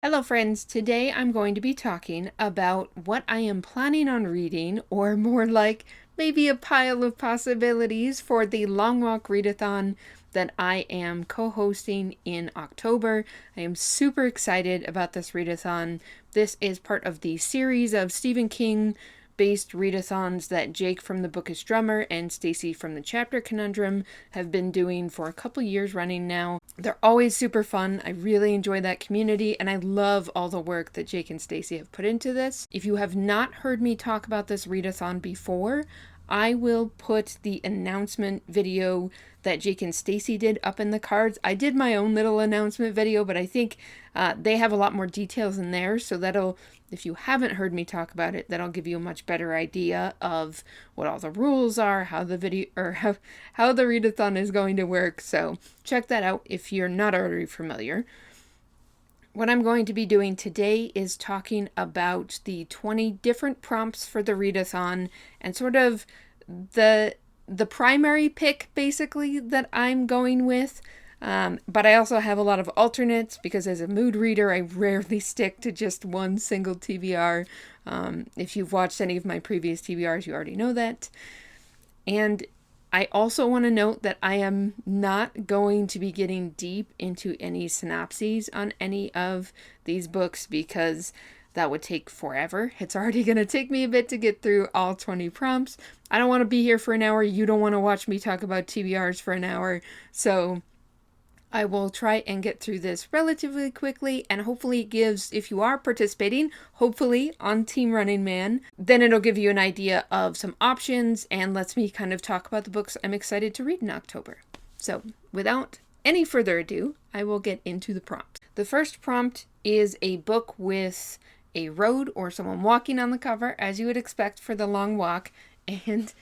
Hello friends, today I'm going to be talking about what I am planning on reading, or more like maybe a pile of possibilities for the Long Walk Readathon that I am co-hosting in October. I am super excited about this readathon. This is part of the series of Stephen King based readathons that Jake from the Bookish Drummer and Stacy from the Chapter Conundrum have been doing for a couple years running now. They're always super fun. I really enjoy that community, and I love all the work that Jake and Stacy have put into this. If you have not heard me talk about this readathon before, I will put the announcement video that Jake and Stacy did up in the cards. I did my own little announcement video, but I think they have a lot more details in there, so that'll, if you haven't heard me talk about it, that'll give you a much better idea of what all the rules are, how the video, or how the readathon is going to work. So check that out if you're not already familiar. What I'm going to be doing today is talking about the 20 different prompts for the readathon and sort of the primary pick, basically, that I'm going with. But I also have a lot of alternates because as a mood reader, I rarely stick to just one single TBR. If you've watched any of my previous TBRs, you already know that. And I also want to note that I am not going to be getting deep into any synopses on any of these books because that would take forever. It's already going to take me a bit to get through all 20 prompts. I don't want to be here for an hour. You don't want to watch me talk about TBRs for an hour. So I will try and get through this relatively quickly, and hopefully it gives, if you are participating, hopefully on Team Running Man, then it'll give you an idea of some options and lets me kind of talk about the books I'm excited to read in October. So without any further ado, I will get into the prompts. The first prompt is a book with a road or someone walking on the cover, as you would expect for the long walk. And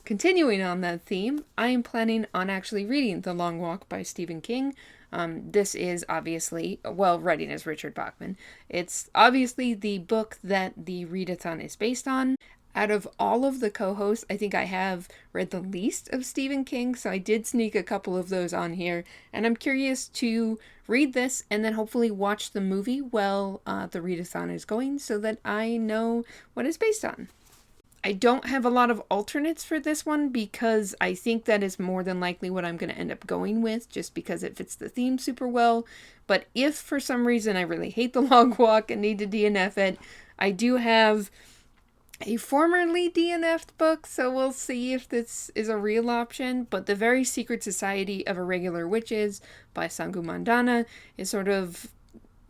continuing on that theme, I am planning on actually reading The Long Walk by Stephen King. This is obviously, well, writing as Richard Bachman. It's obviously the book that the readathon is based on. Out of all of the co-hosts, I think I have read the least of Stephen King, so I did sneak a couple of those on here. And I'm curious to read this and then hopefully watch the movie while the readathon is going so that I know what it's based on. I don't have a lot of alternates for this one because I think that is more than likely what I'm going to end up going with just because it fits the theme super well. But if for some reason I really hate the long walk and need to DNF it, I do have a formerly DNF'd book, so we'll see if this is a real option. But The Very Secret Society of Irregular Witches by Sangu Mandana is sort of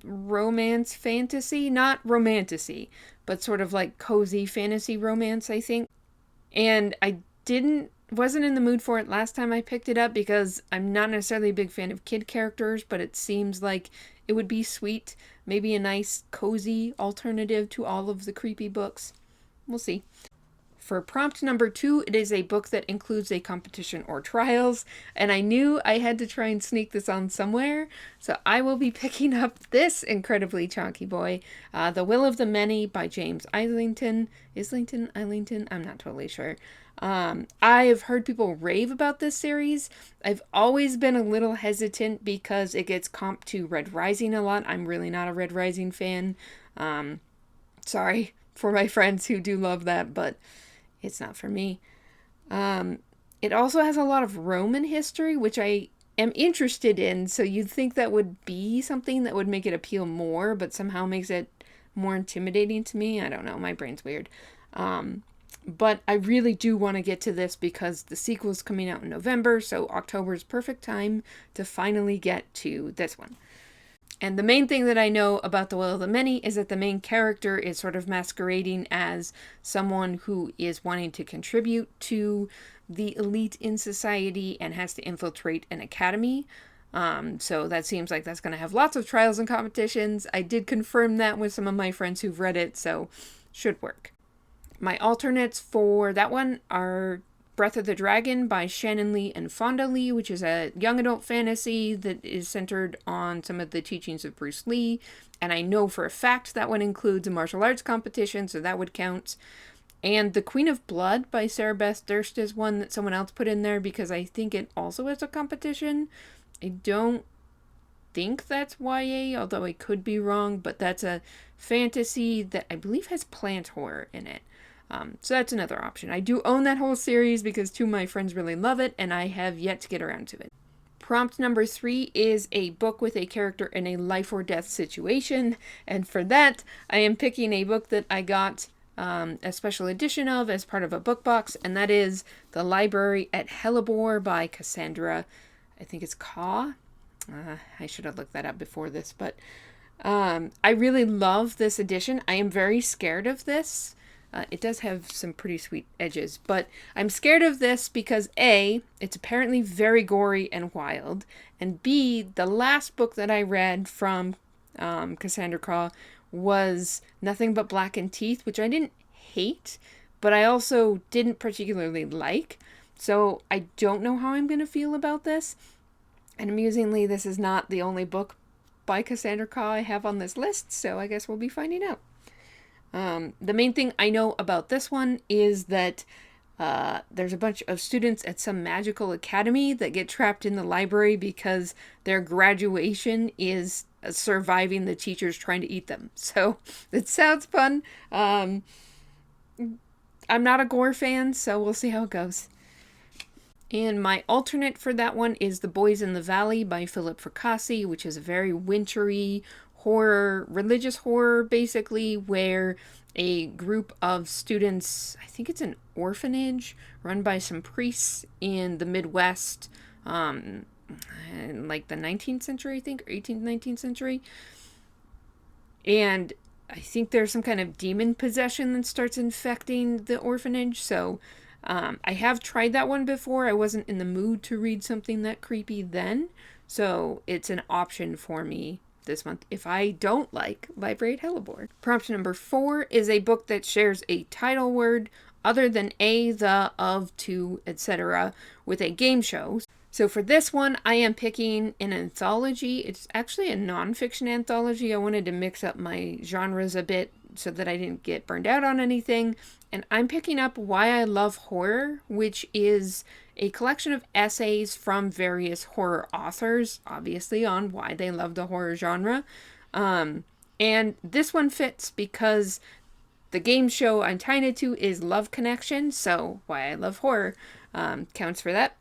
romance fantasy, not romantasy, but sort of like cozy fantasy romance, I think. And I wasn't in the mood for it last time I picked it up because I'm not necessarily a big fan of kid characters, but it seems like it would be sweet, maybe a nice cozy alternative to all of the creepy books. We'll see. For prompt number 2, it is a book that includes a competition or trials, and I knew I had to try and sneak this on somewhere, so I will be picking up this incredibly chonky boy, The Will of the Many by James Islington. Islington? I'm not totally sure. I have heard people rave about this series. I've always been a little hesitant because it gets comped to Red Rising a lot. I'm really not a Red Rising fan. Sorry for my friends who do love that, but it's not for me. It also has a lot of Roman history, which I am interested in, so you'd think that would be something that would make it appeal more, but somehow makes it more intimidating to me. I don't know, my brain's weird. But I really do want to get to this because the sequel's coming out in November, so October is perfect time to finally get to this one. And the main thing that I know about The Will of the Many is that the main character is sort of masquerading as someone who is wanting to contribute to the elite in society and has to infiltrate an academy. So that seems like that's going to have lots of trials and competitions. I did confirm that with some of my friends who've read it, so should work. My alternates for that one are Breath of the Dragon by Shannon Lee and Fonda Lee, which is a young adult fantasy that is centered on some of the teachings of Bruce Lee. And I know for a fact that one includes a martial arts competition, so that would count. And The Queen of Blood by Sarah Beth Durst is one that someone else put in there because I think it also has a competition. I don't think that's YA, although I could be wrong, but that's a fantasy that I believe has plant horror in it. So that's another option. I do own that whole series because two of my friends really love it, and I have yet to get around to it. Prompt number 3 is a book with a character in a life or death situation, and for that, I am picking a book that I got a special edition of as part of a book box, and that is The Library at Hellebore by Cassandra. I think it's Kaw. I should have looked that up before this, but I really love this edition. I am very scared of this. It does have some pretty sweet edges, but I'm scared of this because A, it's apparently very gory and wild, and B, the last book that I read from Cassandra Kaw was Nothing But Blackened Teeth, which I didn't hate, but I also didn't particularly like, so I don't know how I'm going to feel about this. And amusingly, this is not the only book by Cassandra Kaw I have on this list, so I guess we'll be finding out. The main thing I know about this one is that there's a bunch of students at some magical academy that get trapped in the library because their graduation is surviving the teachers trying to eat them. So it sounds fun. I'm not a gore fan, so we'll see how it goes. And my alternate for that one is The Boys in the Valley by Philip Fracassi, which is a very wintry horror, religious horror, basically, where a group of students, I think it's an orphanage, run by some priests in the Midwest, in like the 19th century, I think, or 18th, 19th century. And I think there's some kind of demon possession that starts infecting the orphanage, so I have tried that one before. I wasn't in the mood to read something that creepy then, so it's an option for me this month if I don't like Library at Hellebore. Prompt number 4 is a book that shares a title word other than a, the, of, to, etc. with a game show. So for this one, I am picking an anthology. It's actually a nonfiction anthology. I wanted to mix up my genres a bit so that I didn't get burned out on anything. And I'm picking up Why I Love Horror, which is a collection of essays from various horror authors, obviously on why they love the horror genre. And this one fits because the game show I'm tying it to is Love Connection, so Why I Love Horror counts for that.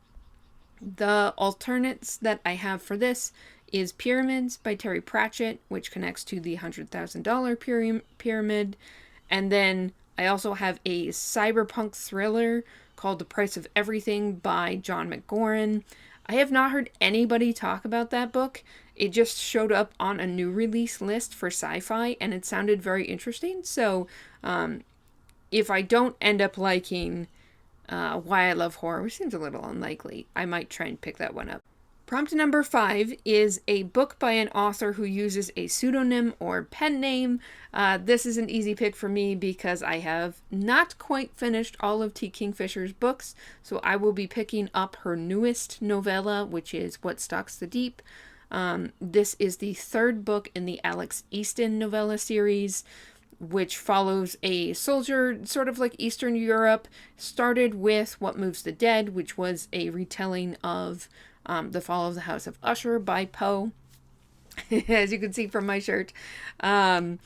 The alternates that I have for this is Pyramids by Terry Pratchett, which connects to the $100,000 pyramid. And then I also have a cyberpunk thriller called The Price of Everything by John McGoran. I have not heard anybody talk about that book. It just showed up on a new release list for sci-fi, and it sounded very interesting. So if I don't end up liking Why I Love Horror, which seems a little unlikely, I might try and pick that one up. Prompt number 5 is a book by an author who uses a pseudonym or pen name. This is an easy pick for me because I have not quite finished all of T. Kingfisher's books, so I will be picking up her newest novella, which is What Stalks the Deep. This is the 3rd book in the Alex Easton novella series, which follows a soldier, sort of like Eastern Europe. Started with What Moves the Dead, which was a retelling of The Fall of the House of Usher by Poe, as you can see from my shirt. And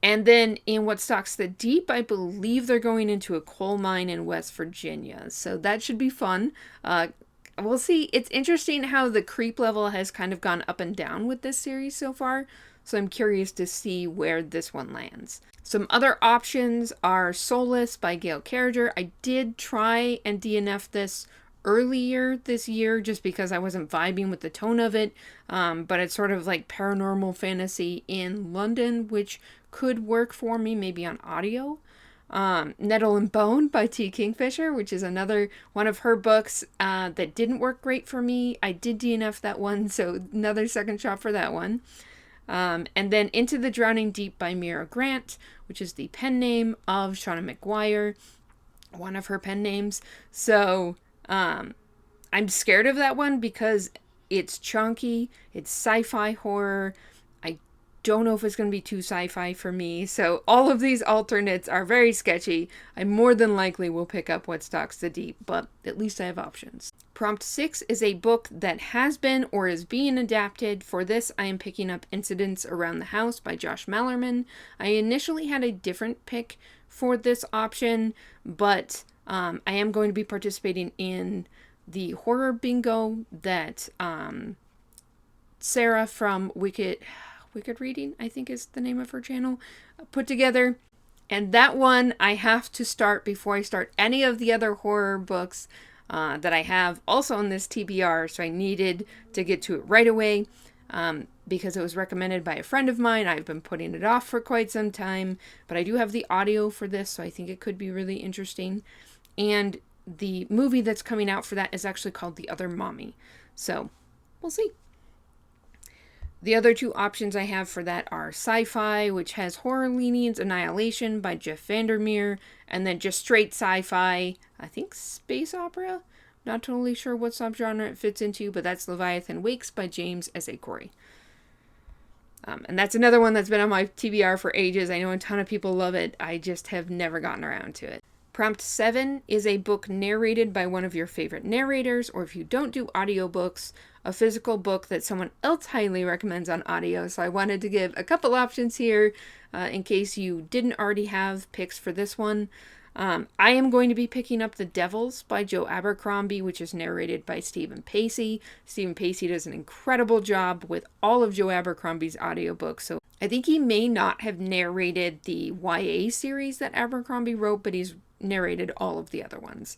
then in What Stalks the Deep, I believe they're going into a coal mine in West Virginia. So that should be fun. We'll see. It's interesting how the creep level has kind of gone up and down with this series so far. So I'm curious to see where this one lands. Some other options are Soulless by Gail Carriger. I did try and DNF this earlier this year just because I wasn't vibing with the tone of it, but it's sort of like paranormal fantasy in London, which could work for me maybe on audio. Nettle and Bone by T. Kingfisher, which is another one of her books that didn't work great for me. I did DNF that one, so another second shot for that one. And then Into the Drowning Deep by Mira Grant, which is the pen name of Shauna McGuire, one of her pen names. So I'm scared of that one because it's chunky, it's sci-fi horror. I don't know if it's going to be too sci-fi for me. So all of these alternates are very sketchy. I more than likely will pick up What Stalks the Deep, but at least I have options. Prompt 6 is a book that has been or is being adapted. For this, I am picking up Incidents Around the House by Josh Malerman. I initially had a different pick for this option, but I am going to be participating in the horror bingo that Sarah from Wicked Reading, I think is the name of her channel, put together. And that one I have to start before I start any of the other horror books that I have also on this TBR. So I needed to get to it right away because it was recommended by a friend of mine. I've been putting it off for quite some time, but I do have the audio for this, so I think it could be really interesting. And the movie that's coming out for that is actually called The Other Mommy. So we'll see. The other two options I have for that are sci-fi, which has horror leanings, Annihilation by Jeff Vandermeer, and then just straight sci-fi, I think space opera? Not totally sure what subgenre it fits into, but that's Leviathan Wakes by James S.A. Corey. And that's another one that's been on my TBR for ages. I know a ton of people love it. I just have never gotten around to it. Prompt 7 is a book narrated by one of your favorite narrators, or if you don't do audiobooks, a physical book that someone else highly recommends on audio. So I wanted to give a couple options here in case you didn't already have picks for this one. I am going to be picking up The Devils by Joe Abercrombie, which is narrated by Stephen Pacey. Stephen Pacey does an incredible job with all of Joe Abercrombie's audiobooks. So I think he may not have narrated the YA series that Abercrombie wrote, but he's narrated all of the other ones.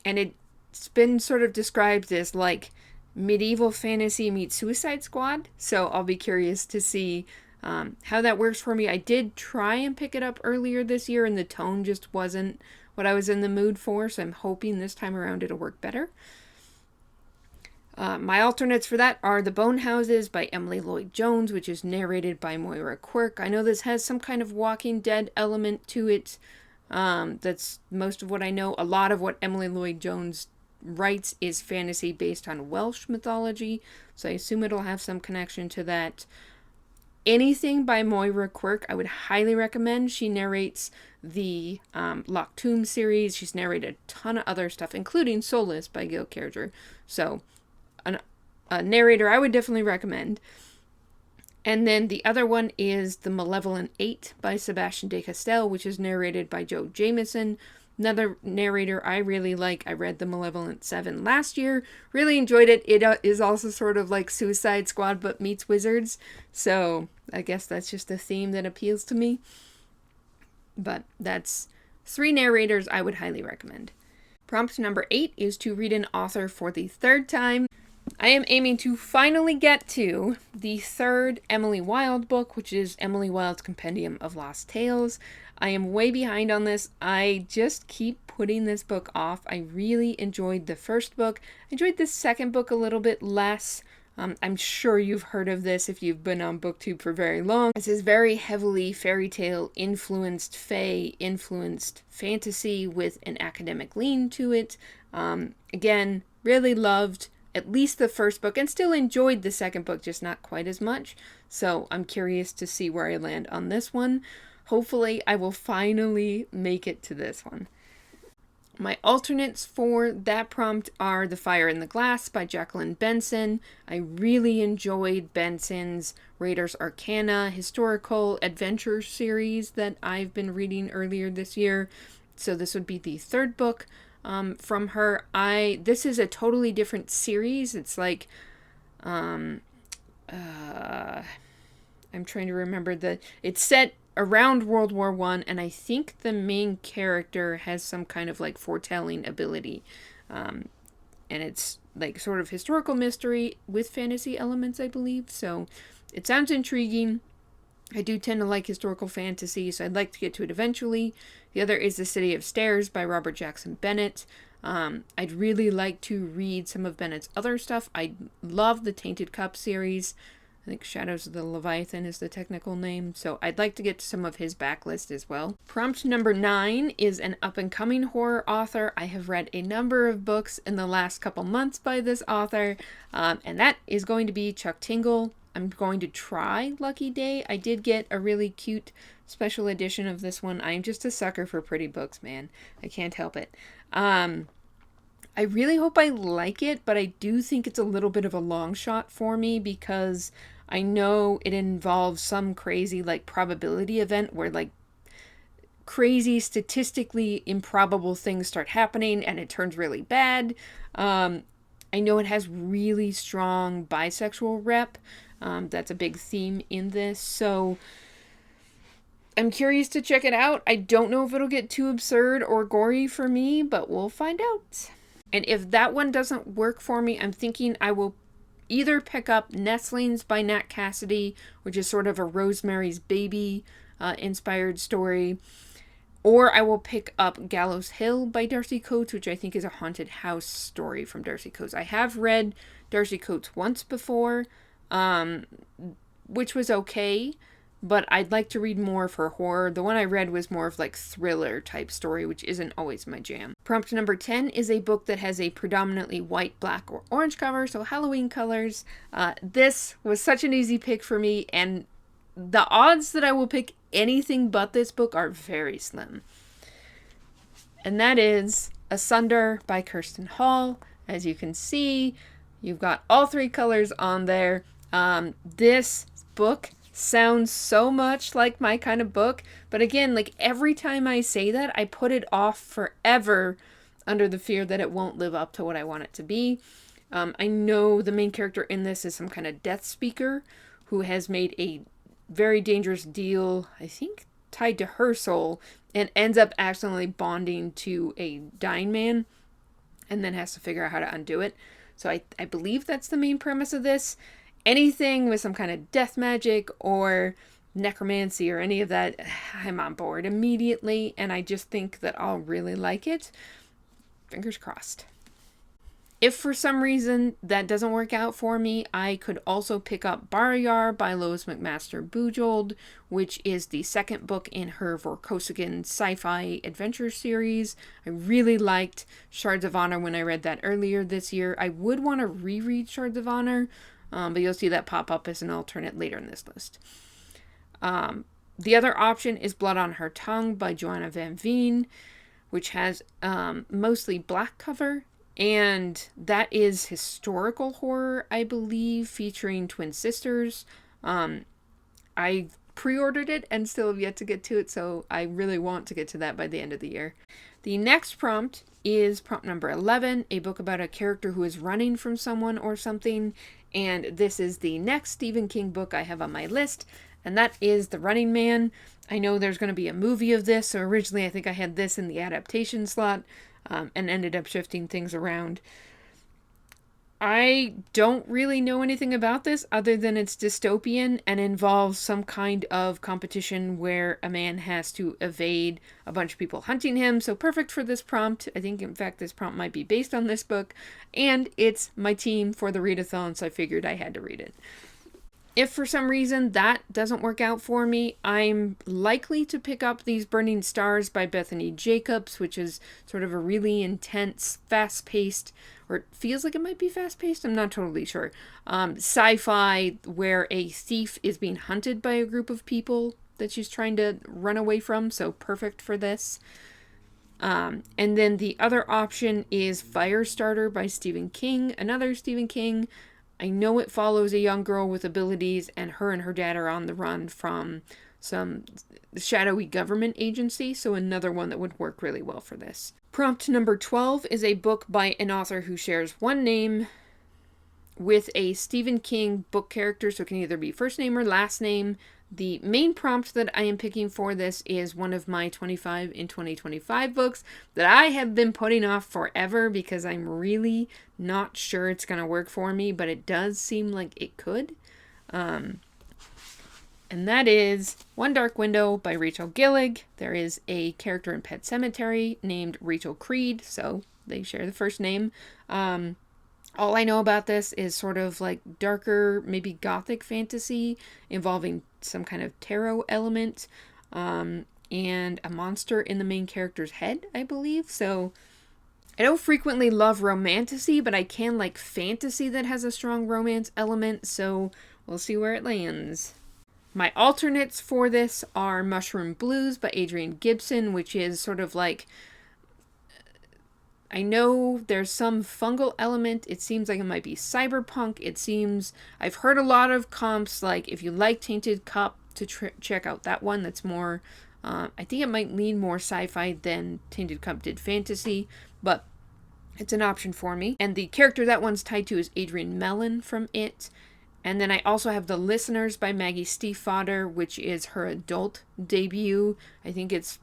And it's been sort of described as like medieval fantasy meets Suicide Squad. So I'll be curious to see how that works for me. I did try and pick it up earlier this year and the tone just wasn't what I was in the mood for. So I'm hoping this time around it'll work better. My alternates for that are The Bone Houses by Emily Lloyd Jones, which is narrated by Moira Quirk. I know this has some kind of Walking Dead element to it. That's most of what I know. A lot of what Emily Lloyd Jones writes is fantasy based on Welsh mythology, so I assume it'll have some connection to that. Anything by Moira Quirk I would highly recommend. She narrates the Loch Tomb series. She's narrated a ton of other stuff, including Soulless by Gil Carriger. So a narrator I would definitely recommend. And then the other one is The Malevolent Eight by Sebastian de Castell, which is narrated by Joe Jameson. Another narrator I really like. I read The Malevolent Seven last year. Really enjoyed it. It is also sort of like Suicide Squad but meets wizards. So I guess that's just a theme that appeals to me. But that's 3 narrators I would highly recommend. Prompt number 8 is to read an author for the 3rd time. I am aiming to finally get to the 3rd Emily Wilde book, which is Emily Wilde's Compendium of Lost Tales. I am way behind on this. I just keep putting this book off. I really enjoyed the first book. I enjoyed the second book a little bit less. I'm sure you've heard of this if you've been on BookTube for very long. This is very heavily fairy tale influenced, fae influenced fantasy with an academic lean to it. Again, really loved at least the first book and still enjoyed the second book, just not quite as much. So I'm curious to see where I land on this one. Hopefully I will finally make it to this one. My alternates for that prompt are The Fire in the Glass by Jacqueline Benson. I really enjoyed Benson's Raiders Arcana historical adventure series that I've been reading earlier this year. So this would be the 3rd book from her. This is a totally different series. It's like, I'm trying to remember it's set around World War I, and I think the main character has some kind of like foretelling ability. And it's like sort of historical mystery with fantasy elements, I believe. So it sounds intriguing. I do tend to like historical fantasy, so I'd like to get to it eventually. The other is The City of Stairs by Robert Jackson Bennett. I'd really like to read some of Bennett's other stuff. I love the Tainted Cup series. I think Shadows of the Leviathan is the technical name, so I'd like to get to some of his backlist as well. Prompt number 9 is an up-and-coming horror author. I have read a number of books in the last couple months by this author, and that is going to be Chuck Tingle. I'm going to try Lucky Day. I did get a really cute special edition of this one. I am just a sucker for pretty books, man. I can't help it. I I really hope I like it, but I do think it's a little bit of a long shot for me because I know it involves some crazy like probability event where like crazy statistically improbable things start happening and it turns really bad. I know it has really strong bisexual rep. That's a big theme in this. So I'm curious to check it out. I don't know if it'll get too absurd or gory for me, but we'll find out. And if that one doesn't work for me, I'm thinking I will either pick up Nestlings by Nat Cassidy, which is sort of a Rosemary's Baby inspired story, or I will pick up Gallows Hill by Darcy Coates, which I think is a haunted house story from Darcy Coates. I have read Darcy Coates once before, which was okay, but I'd like to read more of her horror. The one I read was more of like thriller type story, which isn't always my jam. Prompt number 10 is a book that has a predominantly white, black, or orange cover, so Halloween colors. This was such an easy pick for me, and the odds that I will pick anything but this book are very slim. And that is Asunder by Kirsten Hall. As you can see, you've got all three colors on there. This book sounds so much like my kind of book, but again, like every time I say that, I put it off forever under the fear that it won't live up to what I want it to be. I know the main character in this is some kind of death speaker who has made a very dangerous deal, I think tied to her soul, and ends up accidentally bonding to a dying man and then has to figure out how to undo it. So I believe that's the main premise of this. Anything with some kind of death magic or necromancy or any of that, I'm on board immediately, and I just think that I'll really like it. Fingers crossed. If for some reason that doesn't work out for me, I could also pick up Barayar by Lois McMaster Bujold, which is the second book in her Vorkosigan sci-fi adventure series. I really liked Shards of Honor when I read that earlier this year. I would want to reread Shards of Honor, but you'll see that pop up as an alternate later in this list. The other option is Blood on Her Tongue by Joanna Van Veen, which has mostly black cover. And that is historical horror, I believe, featuring twin sisters. I pre-ordered it and still have yet to get to it, so I really want to get to that by the end of the year. The next prompt is prompt number 11, a book about a character who is running from someone or something. And this is the next Stephen King book I have on my list, and that is The Running Man. I know there's going to be a movie of this, so originally I think I had this in the adaptation slot. And ended up shifting things around. I don't really know anything about this other than it's dystopian and involves some kind of competition where a man has to evade a bunch of people hunting him. So perfect for this prompt. I think, in fact, this prompt might be based on this book. And it's my team for the readathon, so I figured I had to read it. If for some reason that doesn't work out for me, I'm likely to pick up These Burning Stars by Bethany Jacobs, which is sort of a really intense, fast-paced, or it feels like it might be fast-paced, I'm not totally sure, sci-fi where a thief is being hunted by a group of people that she's trying to run away from, so perfect for this. And then the other option is Firestarter by Stephen King, another Stephen King. I know it follows a young girl with abilities, and her dad are on the run from some shadowy government agency, so another one that would work really well for this. Prompt number 12 is a book by an author who shares one name with a Stephen King book character, so it can either be first name or last name. The main prompt that I am picking for this is one of my 25 in 2025 books that I have been putting off forever because I'm really not sure it's going to work for me, but it does seem like it could. And that is One Dark Window by Rachel Gillig. There is a character in Pet Sematary named Rachel Creed, so they share the first name. All I know about this is sort of like darker, maybe gothic fantasy involving some kind of tarot element, and a monster in the main character's head, I believe. So I don't frequently love romantasy, but I can like fantasy that has a strong romance element, so we'll see where it lands. My alternates for this are Mushroom Blues by Adrian Gibson, which is sort of like I know there's some fungal element. It seems like it might be cyberpunk. I've heard a lot of comps, like if you like Tainted Cup, to check out that one. That's more, I think it might lean more sci-fi than Tainted Cup did fantasy, but it's an option for me. And the character that one's tied to is Adrian Mellon from It. And then I also have The Listeners by Maggie Stiefvater, which is her adult debut. I think it's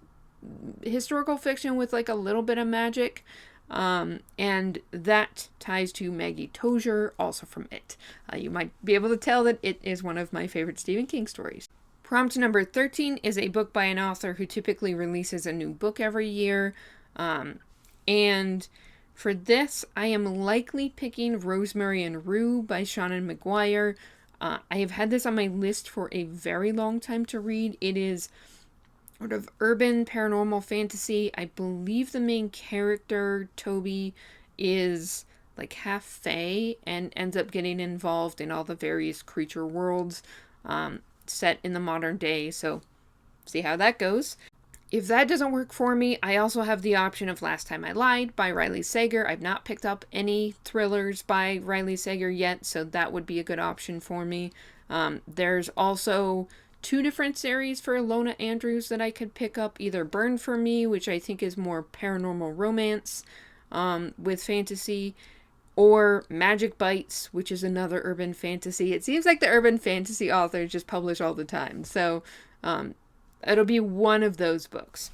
historical fiction with like a little bit of magic. And that ties to Maggie Tozier, also from It. You might be able to tell that It is one of my favorite Stephen King stories. Prompt number 13 is a book by an author who typically releases a new book every year. And for this, I am likely picking Rosemary and Rue by Shannon McGuire. I have had this on my list for a very long time to read. It is sort of urban paranormal fantasy. I believe the main character, Toby, is like half fae and ends up getting involved in all the various creature worlds set in the modern day. So see how that goes. If that doesn't work for me, I also have the option of Last Time I Lied by Riley Sager. I've not picked up any thrillers by Riley Sager yet, so that would be a good option for me. There's also 2 different series for Lona Andrews that I could pick up. Either Burn For Me, which I think is more paranormal romance with fantasy, or Magic Bites, which is another urban fantasy. It seems like the urban fantasy authors just publish all the time, so it'll be one of those books.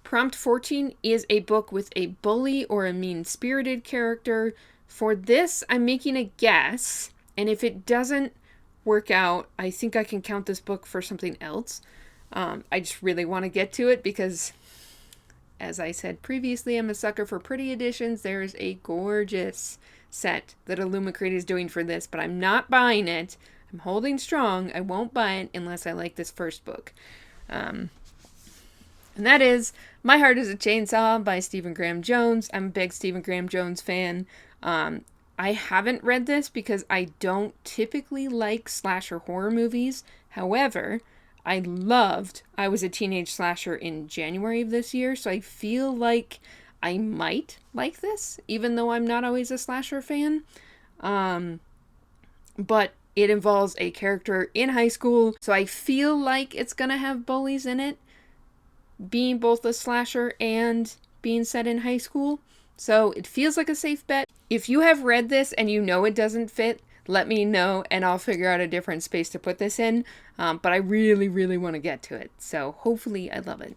Prompt 14 is a book with a bully or a mean-spirited character. For this, I'm making a guess, and if it doesn't work out, I think I can count this book for something else. I just really want to get to it because, as I said previously, I'm a sucker for pretty editions. There's a gorgeous set that Illumicrate is doing for this, but I'm not buying it. I'm holding strong. I won't buy it unless I like this first book. And that is My Heart is a Chainsaw by Stephen Graham Jones. I'm a big Stephen Graham Jones fan. I haven't read this because I don't typically like slasher horror movies. However, I Was a Teenage Slasher in January of this year, so I feel like I might like this, even though I'm not always a slasher fan. But it involves a character in high school, so I feel like it's gonna have bullies in it, being both a slasher and being set in high school. So it feels like a safe bet. If you have read this and you know it doesn't fit, let me know and I'll figure out a different space to put this in. But I really, really want to get to it. So hopefully I love it.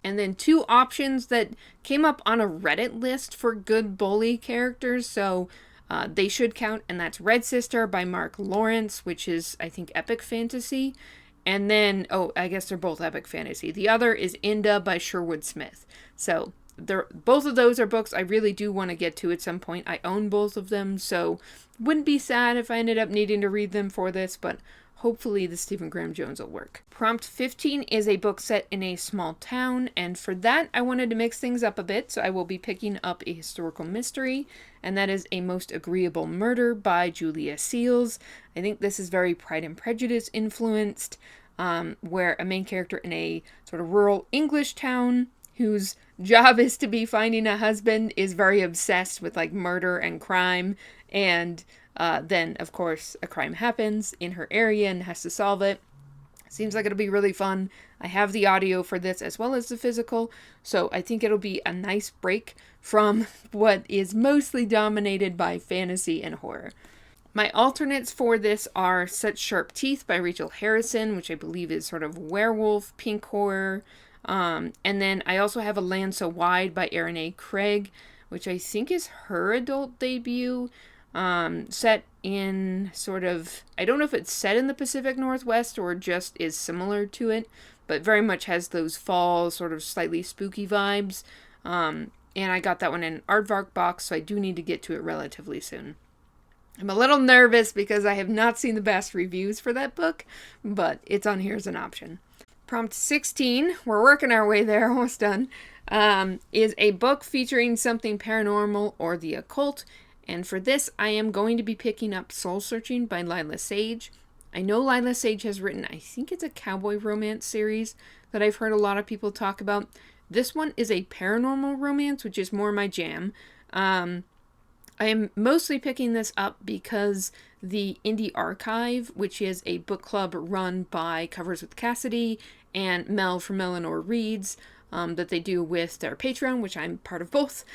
And then 2 options that came up on a Reddit list for good bully characters. So they should count, and that's Red Sister by Mark Lawrence, which is, I think, epic fantasy. And then, I guess they're both epic fantasy. The other is Inda by Sherwood Smith. So both of those are books I really do want to get to at some point. I own both of them, so wouldn't be sad if I ended up needing to read them for this, but hopefully the Stephen Graham Jones will work. Prompt 15 is a book set in a small town, and for that I wanted to mix things up a bit, so I will be picking up a historical mystery, and that is A Most Agreeable Murder by Julia Seals. I think this is very Pride and Prejudice influenced, where a main character in a sort of rural English town whose job is to be finding a husband is very obsessed with like murder and crime, and then of course a crime happens in her area and has to solve it. Seems like it'll be really fun. I have the audio for this as well as the physical, so I think it'll be a nice break from what is mostly dominated by fantasy and horror. My alternates for this are Such Sharp Teeth by Rachel Harrison, which I believe is sort of werewolf, pink horror. And then I also have A Land So Wide by Erin A. Craig, which I think is her adult debut, set in sort of, I don't know if it's set in the Pacific Northwest or just is similar to it, but very much has those fall sort of slightly spooky vibes. And I got that one in an Aardvark box, so I do need to get to it relatively soon. I'm a little nervous because I have not seen the best reviews for that book, but it's on here as an option. Prompt 16, we're working our way there, almost done, is a book featuring something paranormal or the occult. And for this, I am going to be picking up Soul Searching by Lila Sage. I know Lila Sage has written, I think it's a cowboy romance series that I've heard a lot of people talk about. This one is a paranormal romance, which is more my jam. I am mostly picking this up because the Indie Archive, which is a book club run by Covers with Cassidy and Mel from Eleanor Reads, that they do with their Patreon, which I'm part of both,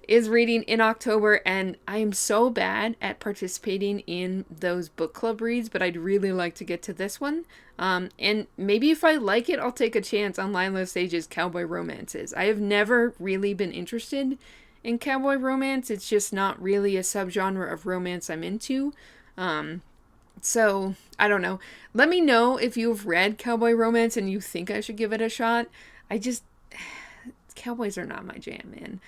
is reading in October, and I am so bad at participating in those book club reads, but I'd really like to get to this one. And maybe if I like it, I'll take a chance on Lila Sage's Cowboy Romances. I have never really been interested in cowboy romance. It's just not really a subgenre of romance I'm into. So, I don't know. Let me know if you've read Cowboy Romance and you think I should give it a shot. Cowboys are not my jam, man.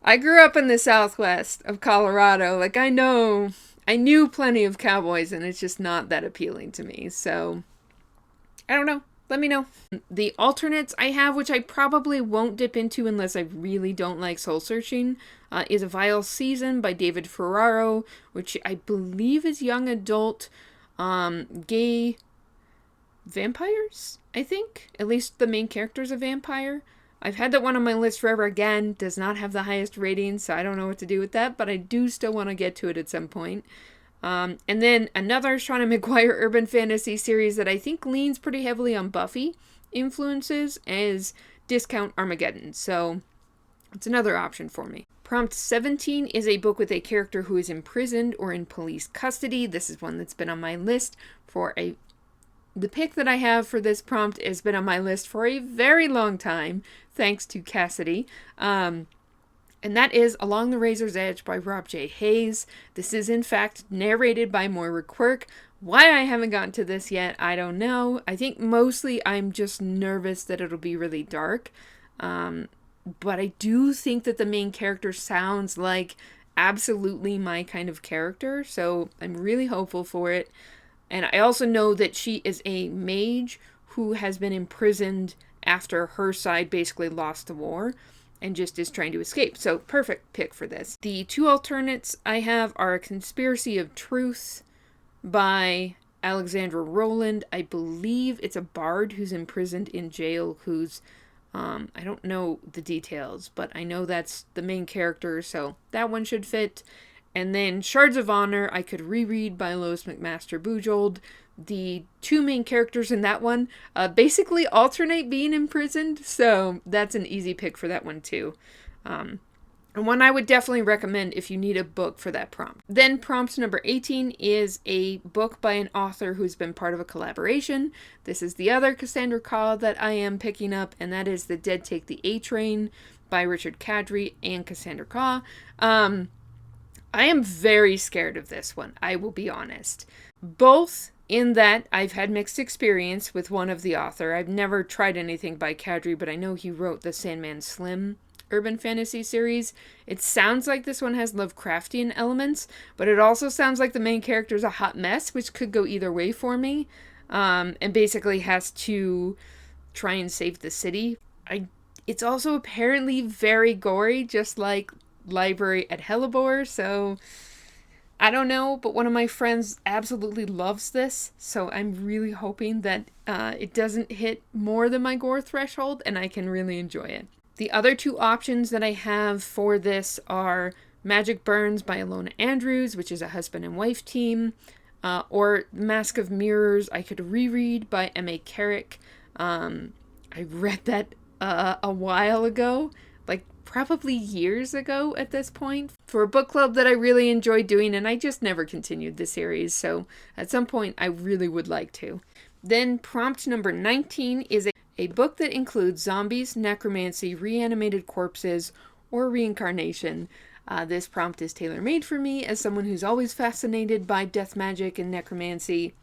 I grew up in the southwest of Colorado. Like, I knew plenty of cowboys, and it's just not that appealing to me. So, I don't know. Let me know. The alternates I have, which I probably won't dip into unless I really don't like soul searching, is A Vile Season by David Ferraro, which I believe is young adult gay vampires, I think. At least the main character's a vampire. I've had that one on my list forever. Again, does not have the highest rating, so I don't know what to do with that, but I do still want to get to it at some point. And then another Shauna McGuire urban fantasy series that I think leans pretty heavily on Buffy influences is Discount Armageddon. So it's another option for me. Prompt 17 is a book with a character who is imprisoned or in police custody. This is one that's been on my list for the pick that I have for this prompt has been on my list for a very long time, thanks to Cassidy. And that is Along the Razor's Edge by Rob J. Hayes. This is, in fact, narrated by Moira Quirk. Why I haven't gotten to this yet, I don't know. I think mostly I'm just nervous that it'll be really dark. But I do think that the main character sounds like absolutely my kind of character, so I'm really hopeful for it. And I also know that she is a mage who has been imprisoned after her side basically lost the war and just is trying to escape. So, perfect pick for this. The two alternates I have are A Conspiracy of Truth by Alexandra Rowland. I believe it's a bard who's imprisoned in jail who's, I don't know the details, but I know that's the main character, so that one should fit. And then Shards of Honor, I could reread by Lois McMaster Bujold. The two main characters in that one basically alternate being imprisoned, so that's an easy pick for that one too. And one I would definitely recommend if you need a book for that prompt. Then prompt number 18 is a book by an author who's been part of a collaboration. This is the other Cassandra Caw that I am picking up, and that is The Dead Take the A Train by Richard Kadrey and Cassandra Caw. I am very scared of this one, I will be honest. Both in that I've had mixed experience with one of the author. I've never tried anything by Kadrey, but I know he wrote the Sandman Slim urban fantasy series. It sounds like this one has Lovecraftian elements, but it also sounds like the main character is a hot mess, which could go either way for me, and basically has to try and save the city. It's also apparently very gory, just like Library at Hellebore, so I don't know, but one of my friends absolutely loves this, so I'm really hoping that it doesn't hit more than my gore threshold and I can really enjoy it. The other two options that I have for this are Magic Burns by Alona Andrews, which is a husband and wife team, or Mask of Mirrors, I could reread by M.A. Carrick. I read that a while ago, like probably years ago at this point, for a book club that I really enjoyed doing, and I just never continued the series, so at some point I really would like to. Then prompt number 19 is a book that includes zombies, necromancy, reanimated corpses, or reincarnation. This prompt is tailor-made for me as someone who's always fascinated by death magic and necromancy,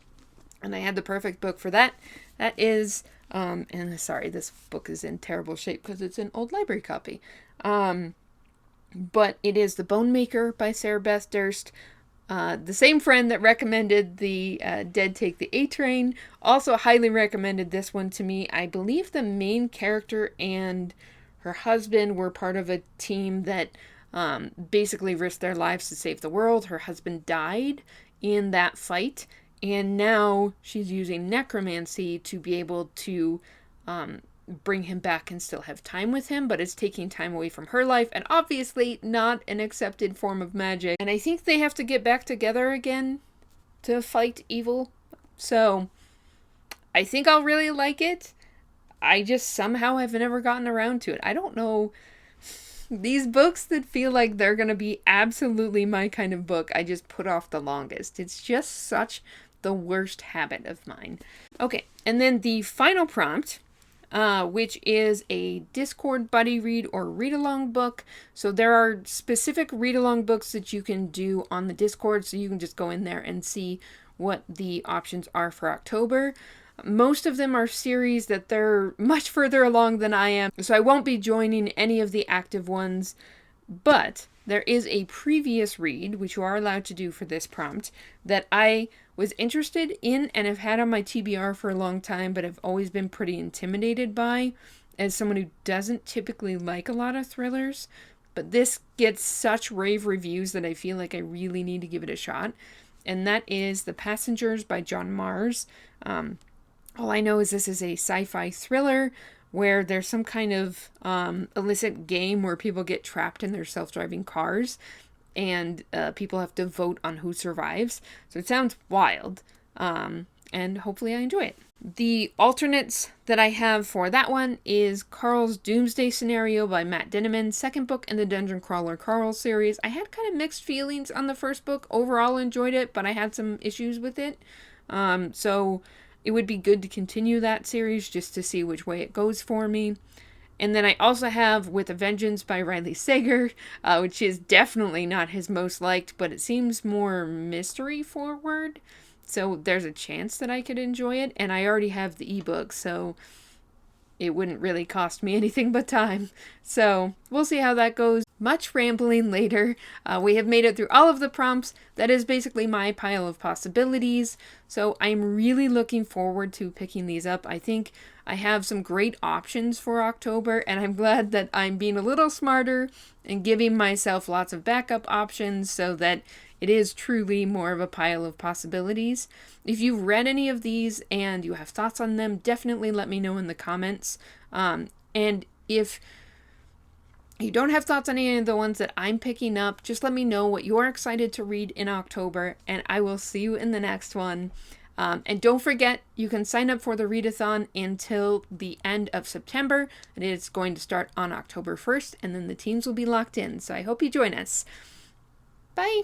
and I had the perfect book for that. That is, and sorry, this book is in terrible shape because it's an old library copy. But it is The Bone Maker by Sarah Beth Durst. The same friend that recommended the Dead Take the A Train also highly recommended this one to me. I believe the main character and her husband were part of a team that basically risked their lives to save the world. Her husband died in that fight, and now she's using necromancy to be able to bring him back and still have time with him, but it's taking time away from her life, and obviously not an accepted form of magic. And I think they have to get back together again to fight evil. So I think I'll really like it. I just somehow have never gotten around to it. I don't know. These books that feel like they're going to be absolutely my kind of book, I just put off the longest. It's just such the worst habit of mine. Okay, and then the final prompt, which is a Discord buddy read or read-along book. So there are specific read-along books that you can do on the Discord, so you can just go in there and see what the options are for October. Most of them are series that they're much further along than I am, so I won't be joining any of the active ones, but there is a previous read, which you are allowed to do for this prompt, that I was interested in and have had on my TBR for a long time, but have always been pretty intimidated by, as someone who doesn't typically like a lot of thrillers. But this gets such rave reviews that I feel like I really need to give it a shot, and that is The Passengers by John Mars. All I know is this is a sci-fi thriller where there's some kind of illicit game where people get trapped in their self-driving cars, and people have to vote on who survives. So it sounds wild, and hopefully I enjoy it. The alternates that I have for that one is Carl's Doomsday Scenario by Matt Dinniman, second book in the Dungeon Crawler Carl series. I had kind of mixed feelings on the first book. Overall enjoyed it, but I had some issues with it. So it would be good to continue that series just to see which way it goes for me. And then I also have With a Vengeance by Riley Sager, which is definitely not his most liked, but it seems more mystery forward. So there's a chance that I could enjoy it. And I already have the ebook, so it wouldn't really cost me anything but time. So we'll see how that goes. Much rambling later. We have made it through all of the prompts. That is basically my pile of possibilities. So I'm really looking forward to picking these up. I think I have some great options for October, and I'm glad that I'm being a little smarter and giving myself lots of backup options so that it is truly more of a pile of possibilities. If you've read any of these and you have thoughts on them, definitely let me know in the comments. And if you don't have thoughts on any of the ones that I'm picking up, just let me know what you're excited to read in October, and I will see you in the next one. And don't forget, you can sign up for the Readathon until the end of September. And it's going to start on October 1st, and then the teams will be locked in. So I hope you join us. Bye!